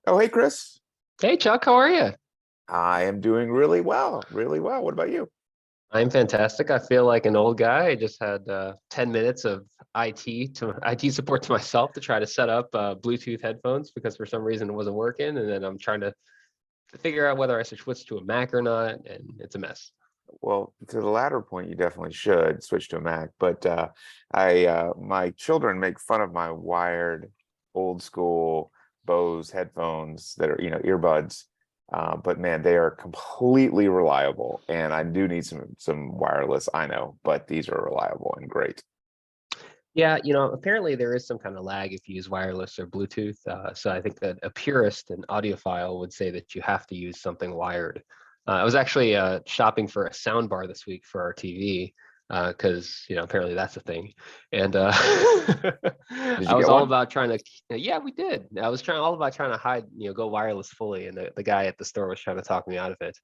Oh, hey, Chris. Hey Chuck, how are you? I am doing really well, really well. What about you? I'm fantastic. I feel like an old guy. I just had 10 minutes of IT support to myself to try to set up Bluetooth headphones because for some reason it wasn't working, and then I'm trying to figure out whether I should switch to a Mac or not, and it's a mess. Well, to the latter point, you definitely should switch to a Mac. But I my children make fun of my wired, old school Bose headphones that are, earbuds. But man, they are completely reliable, and I do need some wireless. I know, but these are reliable and great. Yeah, apparently there is some kind of lag if you use wireless or Bluetooth. So I think that a purist and audiophile would say that you have to use something wired. I was actually shopping for a sound bar this week for our TV because apparently that's a thing. And Did I you was get all one? about trying to, yeah, we did. I was trying all about trying to hide, go wireless fully, and the guy at the store was trying to talk me out of it.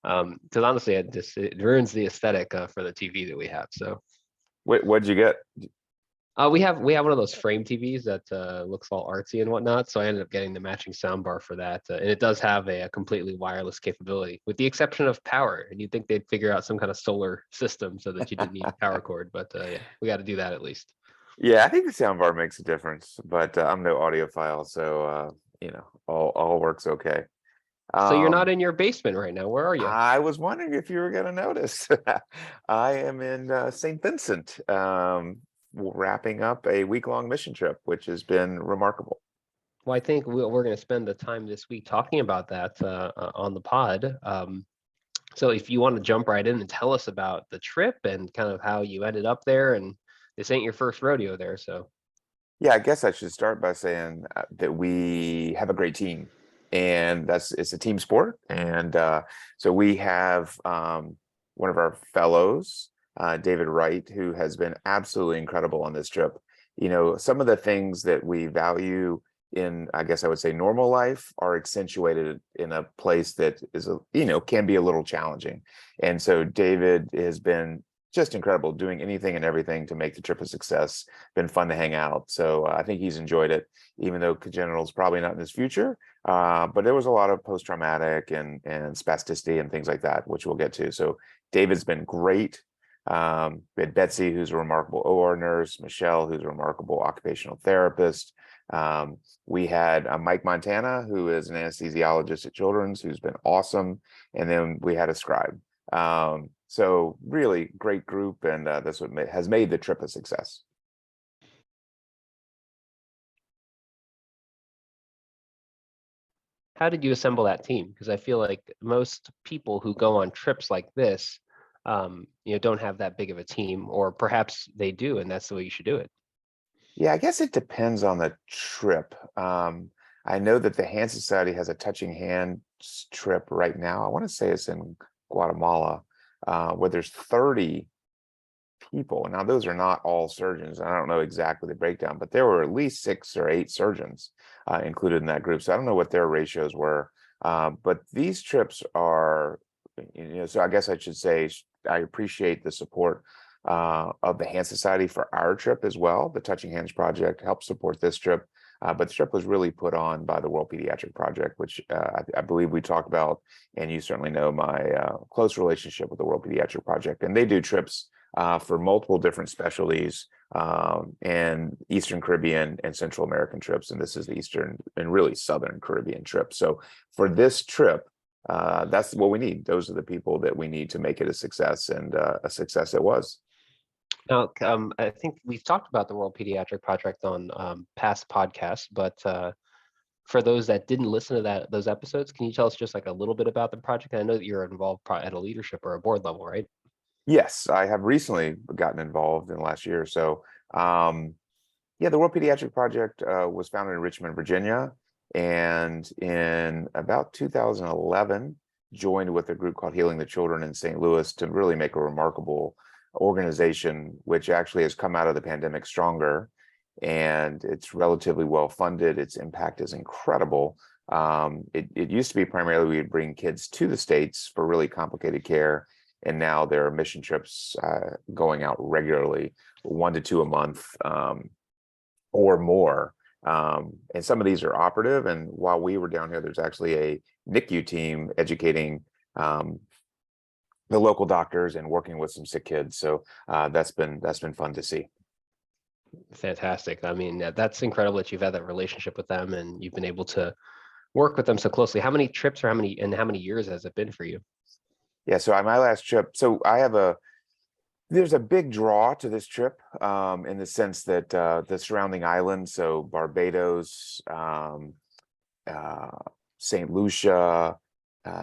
Because honestly, it ruins the aesthetic for the TV that we have. So. What'd you get? We have one of those frame TVs that looks all artsy and whatnot. So I ended up getting the matching soundbar for that, and it does have a completely wireless capability, with the exception of power. And you'd think they'd figure out some kind of solar system so that you didn't need a power cord, but yeah, we got to do that at least. Yeah, I think the soundbar makes a difference, but I'm no audiophile, so all works okay. So you're not Um, in your basement right now. Where are you? I was wondering if you were going to notice. I am in St. Vincent, wrapping up a week-long mission trip, which has been remarkable. Well, I think we're going to spend the time this week talking about that on the pod. So if you want to jump right in and tell us about the trip and kind of how you ended up there, and this ain't your first rodeo there, so. Yeah, I guess I should start by saying that we have a great team, and it's a team sport. And so we have one of our fellows, David Wright, who has been absolutely incredible on this trip. Some of the things that we value in, I guess I would say, normal life are accentuated in a place that is, can be a little challenging. And so David has been just incredible, doing anything and everything to make the trip a success. Been fun to hang out. So I think he's enjoyed it, even though congenital is probably not in his future. But there was a lot of post-traumatic and spasticity and things like that, which we'll get to. So David's been great. We had Betsy, who's a remarkable OR nurse, Michelle, who's a remarkable occupational therapist. We had Mike Montana, who is an anesthesiologist at Children's, who's been awesome. And then we had a scribe. So really great group, and that's what has made the trip a success. How did you assemble that team? Because I feel like most people who go on trips like this, don't have that big of a team, or perhaps they do, and that's the way you should do it. Yeah, I guess it depends on the trip. I know that the Hand Society has a touching hands trip right now. I want to say it's in Guatemala, where there's 30 people. Now, those are not all surgeons. I don't know exactly the breakdown, but there were at least 6 or 8 surgeons included in that group. So I don't know what their ratios were. But these trips are, so I guess I should say I appreciate the support of the Hand Society for our trip as well. The Touching Hands Project helped support this trip. But the trip was really put on by the World Pediatric Project, which I believe we talked about, and you certainly know my close relationship with the World Pediatric Project. And they do trips for multiple different specialties, and Eastern Caribbean and Central American trips. And this is the Eastern and really Southern Caribbean trip. So for this trip, that's what we need. Those are the people that we need to make it a success, and a success it was. Now, I think we've talked about the World Pediatric Project on past podcasts, but for those that didn't listen to those episodes, can you tell us just like a little bit about the project? I know that you're involved at a leadership or a board level, right? Yes, I have recently gotten involved in the last year or so. Yeah, the World Pediatric Project was founded in Richmond, Virginia, and in about 2011, joined with a group called Healing the Children in St. Louis to really make a remarkable organization, which actually has come out of the pandemic stronger, and it's relatively well funded. Its impact is incredible. It used to be primarily we would bring kids to the States for really complicated care, and now there are mission trips going out regularly, 1 to 2 a month. Or more, And some of these are operative. And while we were down here, there's actually a NICU team educating the local doctors and working with some sick kids. So that's been fun to see. Fantastic. I mean, that's incredible that you've had that relationship with them and you've been able to work with them so closely. How many trips or how many years has it been for you? Yeah. So on my last trip, so there's a big draw to this trip in the sense that the surrounding islands, so Barbados, uh, St. Lucia,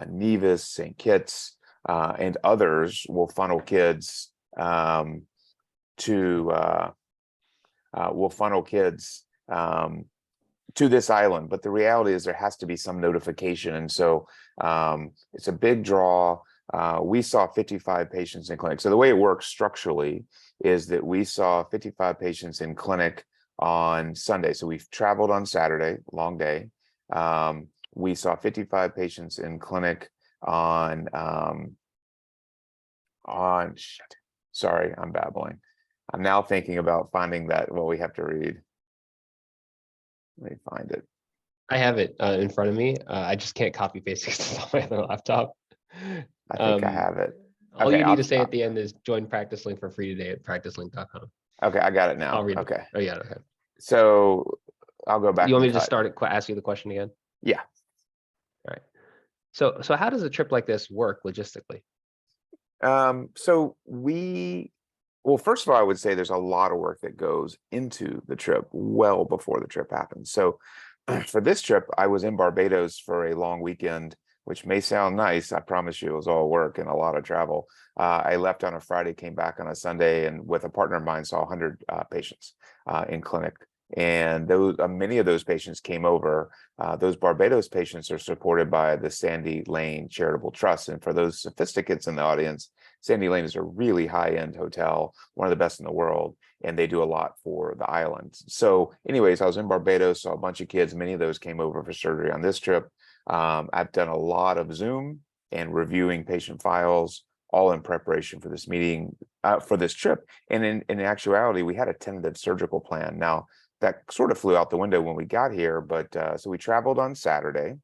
Nevis, St. Kitts, and others will funnel kids to will funnel kids to this island. But the reality is there has to be some notification. And so it's a big draw. We saw 55 patients in clinic. So the way it works structurally is that we saw 55 patients in clinic on Sunday. So we've traveled on Saturday, long day. We saw 55 patients in clinic on shit. Sorry, I'm babbling. I'm now thinking about finding that what we have to read. Let me find it. I have it in front of me. I just can't copy paste it 'cause it's on my other laptop. I think I have it. All Okay, you need to say at the end is join Practice Link for free today at practicelink.com. okay, I got it I'll now. read it. Okay, Oh yeah, okay. so I'll go back You want and me to just cut. start it, ask you the question again? Yeah. All right. So how does a trip like this work logistically? So well, first of all, I would say there's a lot of work that goes into the trip well before the trip happens. So for this trip, I was in Barbados for a long weekend, which may sound nice. I promise you it was all work and a lot of travel. I left on a Friday, came back on a Sunday, and with a partner of mine, saw 100 patients in clinic. And those many of those patients came over. Those Barbados patients are supported by the Sandy Lane Charitable Trust. And for those sophisticates in the audience, Sandy Lane is a really high-end hotel, one of the best in the world, and they do a lot for the island. So anyways, I was in Barbados, saw a bunch of kids. Many of those came over for surgery on this trip. I've done a lot of Zoom and reviewing patient files, all in preparation for this meeting, for this trip. And in actuality, we had a tentative surgical plan. Now, that sort of flew out the window when we got here, but so we traveled on Saturday.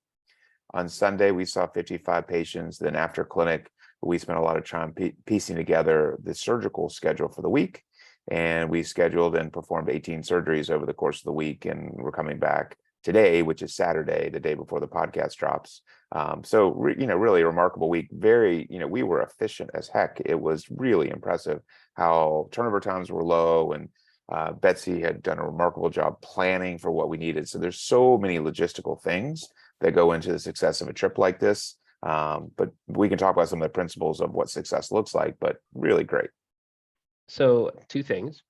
On Sunday, we saw 55 patients. Then after clinic, we spent a lot of time piecing together the surgical schedule for the week. And we scheduled and performed 18 surgeries over the course of the week. And we're coming back today, which is Saturday, the day before the podcast drops. So, really a remarkable week. Very, we were efficient as heck. It was really impressive how turnover times were low, and Betsy had done a remarkable job planning for what we needed. So there's so many logistical things that go into the success of a trip like this. But we can talk about some of the principles of what success looks like, but really great. So two things.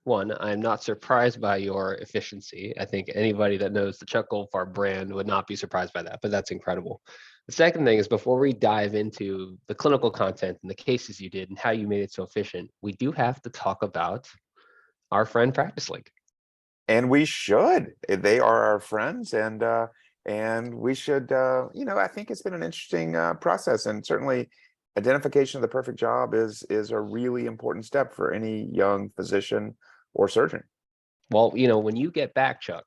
One, I'm not surprised by your efficiency. I think anybody that knows the Chuck Goldfarb brand would not be surprised by that, but that's incredible. The second thing is, before we dive into the clinical content and the cases you did and how you made it so efficient, we do have to talk about our friend Practice Link. And we should. They are our friends, and we should. I think it's been an interesting process, and certainly identification of the perfect job is a really important step for any young physician or surgeon. Well, when you get back, Chuck,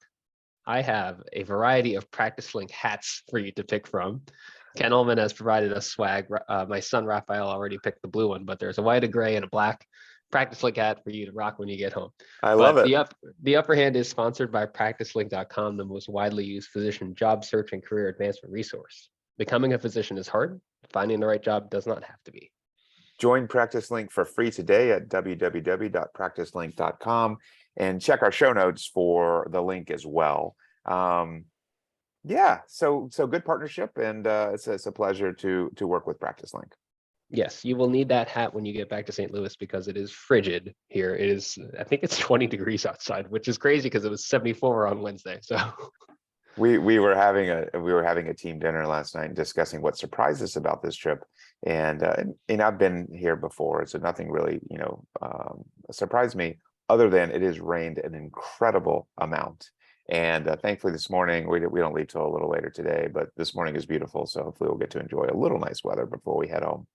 I have a variety of Practice Link hats for you to pick from. Ken Ullman has provided us swag. My son Raphael already picked the blue one, but there's a white, a gray, and a black Practice Link hat for you to rock when you get home. I love But it. the upper hand is sponsored by practicelink.com, the most widely used physician job search and career advancement resource. Becoming a physician is hard. Finding the right job does not have to be. Join Practice Link for free today at www.practicelink.com, and check our show notes for the link as well. Yeah, so good partnership, and it's a pleasure to work with Practice Link. Yes, you will need that hat when you get back to St. Louis because it is frigid here. It is, I think it's 20 degrees outside, which is crazy because it was 74 on Wednesday. So we were having a team dinner last night discussing what surprised us about this trip, and I've been here before, so nothing really surprised me other than it has rained an incredible amount. And thankfully this morning we don't leave till a little later today, but this morning is beautiful, so hopefully we'll get to enjoy a little nice weather before we head home.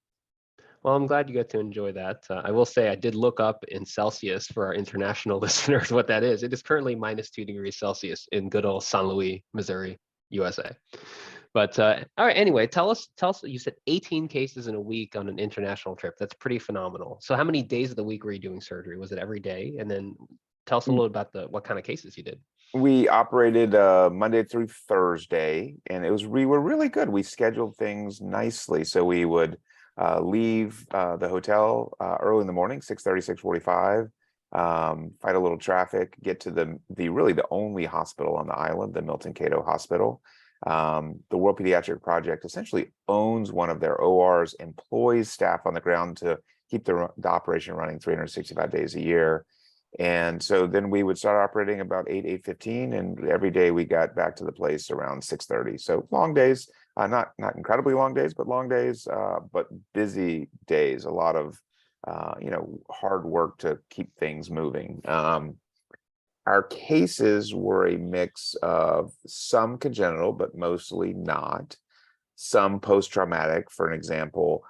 Well, I'm glad you got to enjoy that. I will say I did look up in Celsius for our international listeners what that is. It is currently -2 degrees Celsius in good old San Luis, Missouri, USA. But all right, anyway, tell us. You said 18 cases in a week on an international trip. That's pretty phenomenal. So, how many days of the week were you doing surgery? Was it every day? And then tell us a little about the what kind of cases you did. We operated Monday through Thursday, and we were really good. We scheduled things nicely, so we would leave the hotel early in the morning, 6:30, 6:45, fight a little traffic, get to the really the only hospital on the island, the Milton Cato Hospital. The World Pediatric Project essentially owns one of their ORs, employs staff on the ground to keep the operation running 365 days a year. And so then we would start operating about 8:15, and every day we got back to the place around 6:30. So long days, not incredibly long days, but long days, but busy days. A lot of hard work to keep things moving. Our cases were a mix of some congenital, but mostly not. Some post-traumatic. For an example,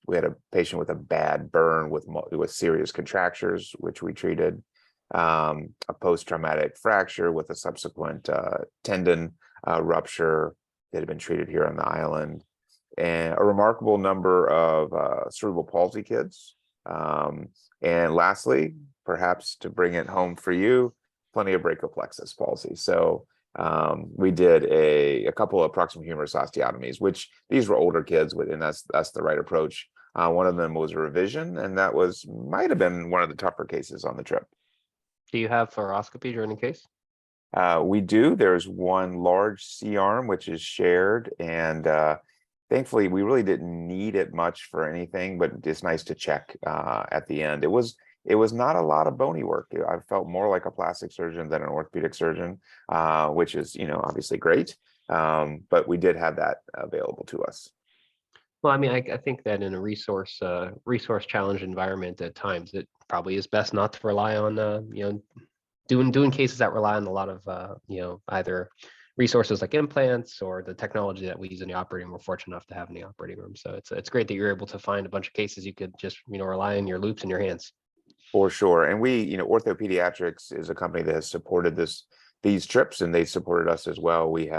we had a patient with a bad burn with serious contractures, which we treated. A post-traumatic fracture with a subsequent tendon rupture that had been treated here on the island, and a remarkable number of cerebral palsy kids. And lastly, perhaps to bring it home for you, plenty of brachioplexus palsy. So we did a couple of proximal humerus osteotomies, which these were older kids with, and that's the right approach. One of them was a revision, and that might have been one of the tougher cases on the trip. Do you have fluoroscopy during the case? We do. There's one large C-arm which is shared, and thankfully we really didn't need it much for anything, but it's nice to check at the end. It was not a lot of bony work. I felt more like a plastic surgeon than an orthopedic surgeon, which is, obviously great. But we did have that available to us. Well, I mean, I think that in a resource challenged environment at times, it probably is best not to rely on doing cases that rely on a lot of either resources like implants or the technology that we use in the operating room. We're fortunate enough to have in the operating room. So it's great that you're able to find a bunch of cases you could just rely on your loops in your hands. For sure. And OrthoPediatrics is a company that has supported these trips, and they supported us as well. We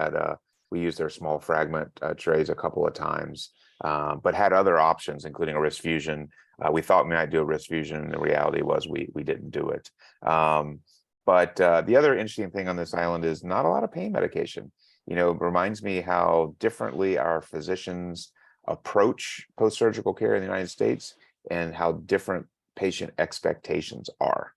used their small fragment trays a couple of times, but had other options, including a wrist fusion. We thought we might do a wrist fusion, and the reality was we didn't do it. But the other interesting thing on this island is not a lot of pain medication. It reminds me how differently our physicians approach post-surgical care in the United States, and how different patient expectations are.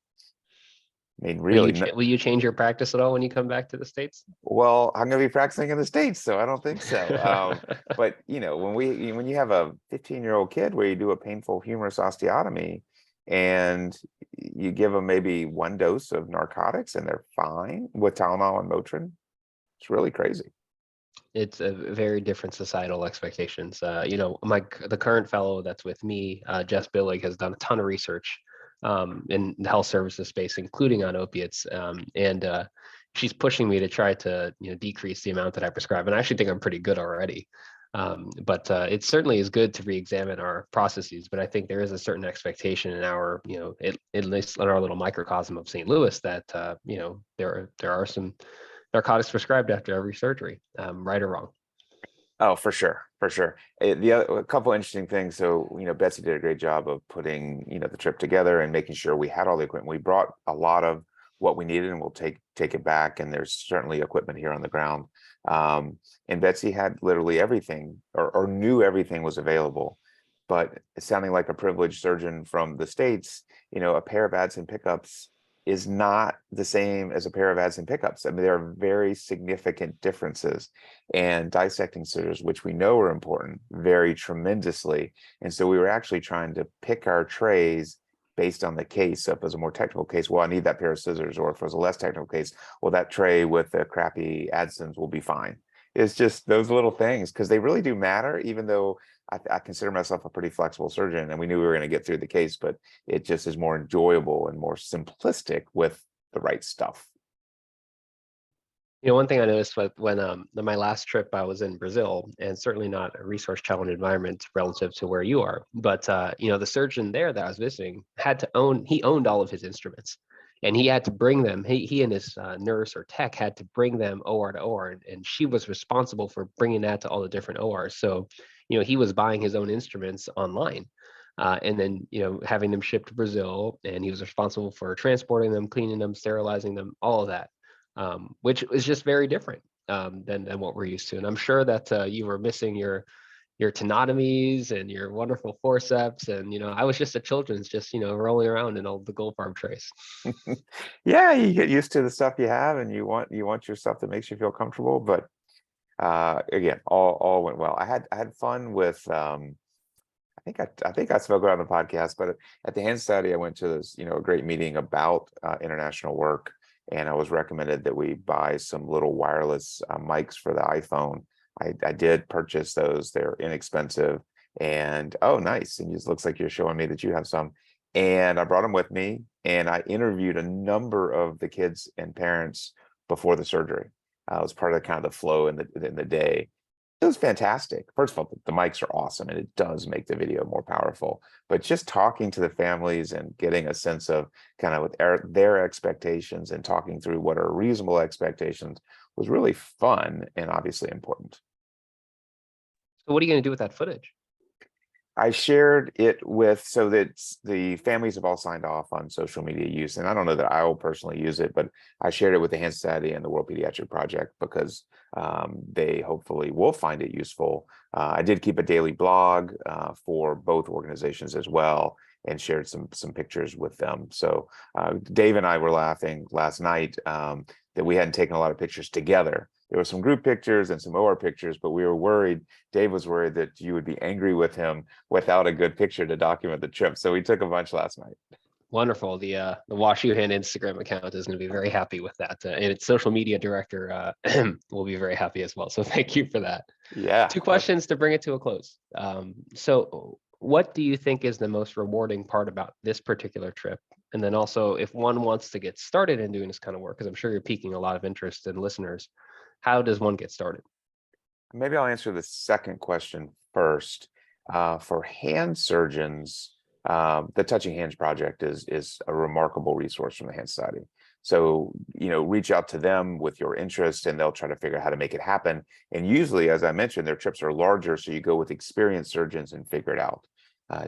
I mean, really, Will you change your practice at all when you come back to the States? well, I'm going to be practicing in the States, so I don't think so. But when you have a 15-year-old kid where you do a painful humerus osteotomy, and you give them maybe one dose of narcotics and they're fine with Tylenol and Motrin, it's really crazy. It's a very different societal expectations. The current fellow that's with me, Jess Billig, has done a ton of research in the health services space, including on opiates, and she's pushing me to try to decrease the amount that I prescribe. And I actually think I'm pretty good already. But it certainly is good to re-examine our processes. But I think there is a certain expectation in our, at least in our little microcosm of St. Louis, that there are some narcotics prescribed after every surgery, right or wrong. Oh, for sure, for sure. A couple interesting things. So, Betsy did a great job of putting, the trip together and making sure we had all the equipment. We brought a lot of what we needed, and we'll take it back. And there's certainly equipment here on the ground. And Betsy had literally everything, or knew everything was available. But sounding like a privileged surgeon from the States, a pair of adds and pickups is not the same as a pair of adds and pickups. I mean, there are very significant differences, and dissecting scissors, which we know are important, vary tremendously. And so we were actually trying to pick our trays based on the case. So if it was a more technical case, well, I need that pair of scissors, or if it was a less technical case, well, that tray with the crappy Adsons will be fine. It's just those little things, because they really do matter, even though I consider myself a pretty flexible surgeon, and we knew we were going to get through the case, but it just is more enjoyable and more simplistic with the right stuff. One thing I noticed when my last trip, I was in Brazil, and certainly not a resource challenged environment relative to where you are. But the surgeon there that I was visiting had to own he owned all of his instruments, and he had to bring them. He and his nurse or tech had to bring them OR to OR, and she was responsible for bringing that to all the different ORs. So, he was buying his own instruments online. And then, having them shipped to Brazil, and he was responsible for transporting them, cleaning them, sterilizing them, all of that, which is just very different than what we're used to. And I'm sure that you were missing your tenotomies and your wonderful forceps. And I was just at Children's, just rolling around in all the gold farm trays. Yeah, you get used to the stuff you have, and you want your stuff that makes you feel comfortable. But again, all went well. I had fun with I think I spoke about it on the podcast, but at the hand study, I went to this, a great meeting about international work, and I was recommended that we buy some little wireless mics for the iPhone. I did purchase those. They're inexpensive, and oh, nice. And it just looks like you're showing me that you have some. And I brought them with me, and I interviewed a number of the kids and parents before the surgery. It was part of the kind of the flow in the day. It was fantastic. First of all, the mics are awesome, and it does make the video more powerful. But just talking to the families and getting a sense of kind of what their expectations and talking through what are reasonable expectations was really fun and obviously important. So what are you going to do with that footage? I shared it with, so that the families have all signed off on social media use, and I don't know that I will personally use it, but I shared it with the Hand Society and the World Pediatric Project because they hopefully will find it useful. I did keep a daily blog for both organizations as well, and shared some pictures with them. So Dave and I were laughing last night that we hadn't taken a lot of pictures together. There were some group pictures and some OR pictures, but we were worried, Dave was worried that you would be angry with him without a good picture to document the trip. So we took a bunch last night. Wonderful. The Wash U Hand Instagram account is going to be very happy with that, and its social media director will be very happy as well. So thank you for that. Yeah. Two questions to bring it to a close. So what do you think is the most rewarding part about this particular trip? And then also, if one wants to get started in doing this kind of work, because I'm sure you're piquing a lot of interest in listeners, how does one get started? Maybe I'll answer the second question first. For hand surgeons, the Touching Hands Project is a remarkable resource from the Hand Society. So, reach out to them with your interest, and they'll try to figure out how to make it happen. And usually, as I mentioned, their trips are larger, so you go with experienced surgeons and figure it out.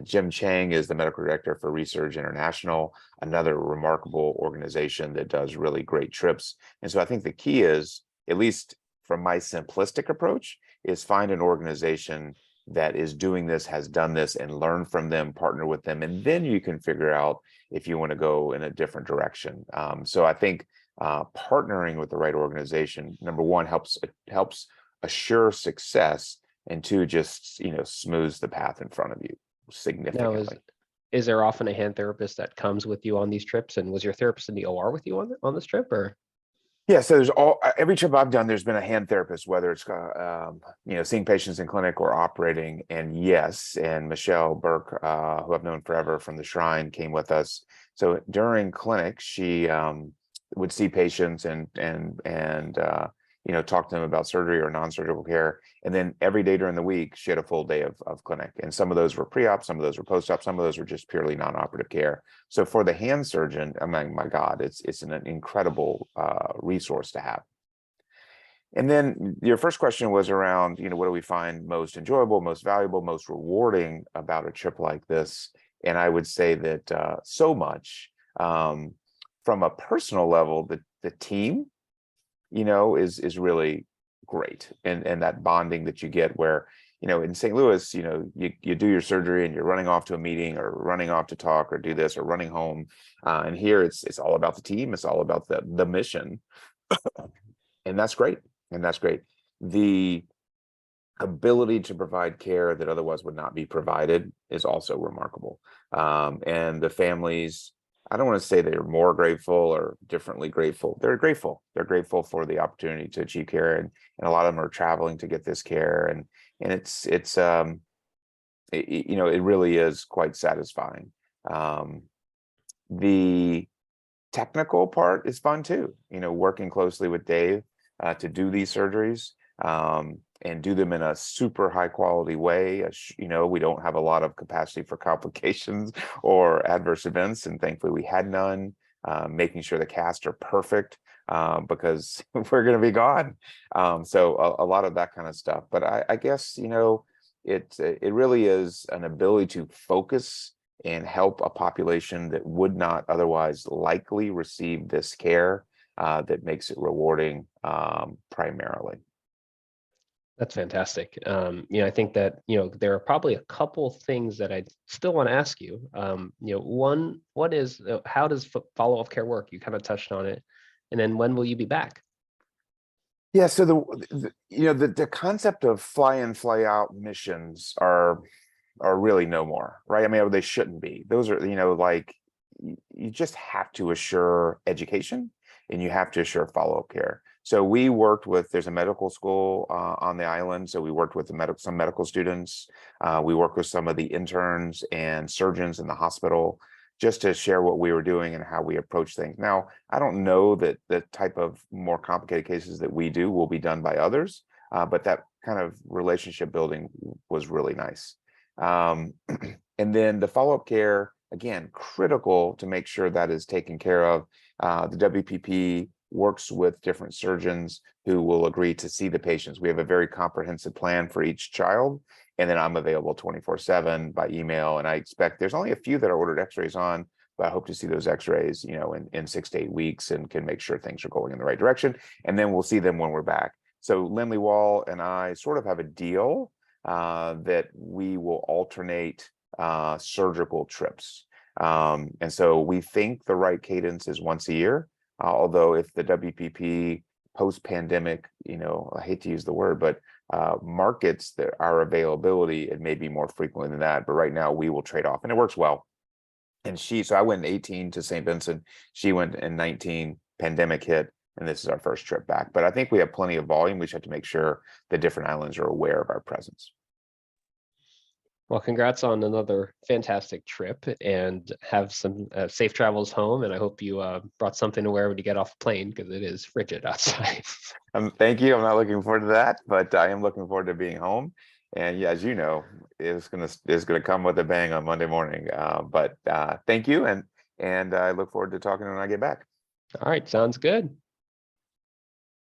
Jim Chang is the medical director for Research International, another remarkable organization that does really great trips. And so I think the key is, at least from my simplistic approach, is find an organization that is doing this, has done this, and learn from them, partner with them, and then you can figure out if you want to go in a different direction. So I think partnering with the right organization, number one, helps assure success, and two, just smooths the path in front of you Now, significantly. is there often a hand therapist that comes with you on these trips? And was your therapist in the OR with you on this trip, or? Yeah, so there's every trip I've done, there's been a hand therapist, whether it's seeing patients in clinic or operating. And yes, and Michelle Burke, who I've known forever from the Shrine, came with us. So during clinic, she would see patients and talk to them about surgery or non-surgical care. And then every day during the week, she had a full day of clinic. And some of those were pre-op, some of those were post-op, some of those were just purely non-operative care. So for the hand surgeon, I mean, my God, it's an incredible resource to have. And then your first question was around, what do we find most enjoyable, most valuable, most rewarding about a trip like this? And I would say that so much from a personal level, the team, is really great. And that bonding that you get where, in St. Louis, you do your surgery and you're running off to a meeting or running off to talk or do this or running home. And here it's all about the team. It's all about the mission. And that's great. And that's great. The ability to provide care that otherwise would not be provided is also remarkable. And the families, I don't want to say they're more grateful or differently grateful. They're grateful. They're grateful for the opportunity to achieve care, and a lot of them are traveling to get this care, and it really is quite satisfying. The technical part is fun too. Working closely with Dave to do these surgeries, and do them in a super high quality way. You know, we don't have a lot of capacity for complications or adverse events, and thankfully we had none. Making sure the casts are perfect, because we're going to be gone. So a lot of that kind of stuff. But I guess, you know, it really is an ability to focus and help a population that would not otherwise likely receive this care, that makes it rewarding, primarily. That's fantastic. You know, I think that, you know, there are probably a couple things that I still want to ask you. You know, one, what is, how does follow-up care work? You kind of touched on it. And then when will you be back? Yeah, so you know, the concept of fly in, fly out missions are really no more, right? I mean, they shouldn't be. Those are, you know, like you just have to assure education and you have to assure follow-up care. So we worked with, there's a medical school on the island. So we worked with some medical students. We worked with some of the interns and surgeons in the hospital just to share what we were doing and how we approach things. Now, I don't know that the type of more complicated cases that we do will be done by others, but that kind of relationship building was really nice. And then the follow-up care, again, critical to make sure that is taken care of. The WPP works with different surgeons who will agree to see the patients. We have a very comprehensive plan for each child, and then I'm available 24/7 by email. And I expect there's only a few that are ordered x-rays on, but I hope to see those x-rays, you know, in 6 to 8 weeks, and can make sure things are going in the right direction. And then we'll see them when we're back. So Lindley Wall and I sort of have a deal that we will alternate surgical trips. And so we think the right cadence is once a year. Although if the WPP post-pandemic, you know, I hate to use the word, but markets that our availability, it may be more frequently than that. But right now we will trade off, and it works well. And so I went in 18 to St. Vincent. She went in 19, pandemic hit, and this is our first trip back. But I think we have plenty of volume. We just have to make sure the different islands are aware of our presence. Well, congrats on another fantastic trip, and have some safe travels home. And I hope you brought something to wear when you get off the plane, because it is frigid outside. Thank you. I'm not looking forward to that, but I am looking forward to being home. And yeah, as you know, it's gonna come with a bang on Monday morning. But thank you, and I look forward to talking when I get back. All right, sounds good.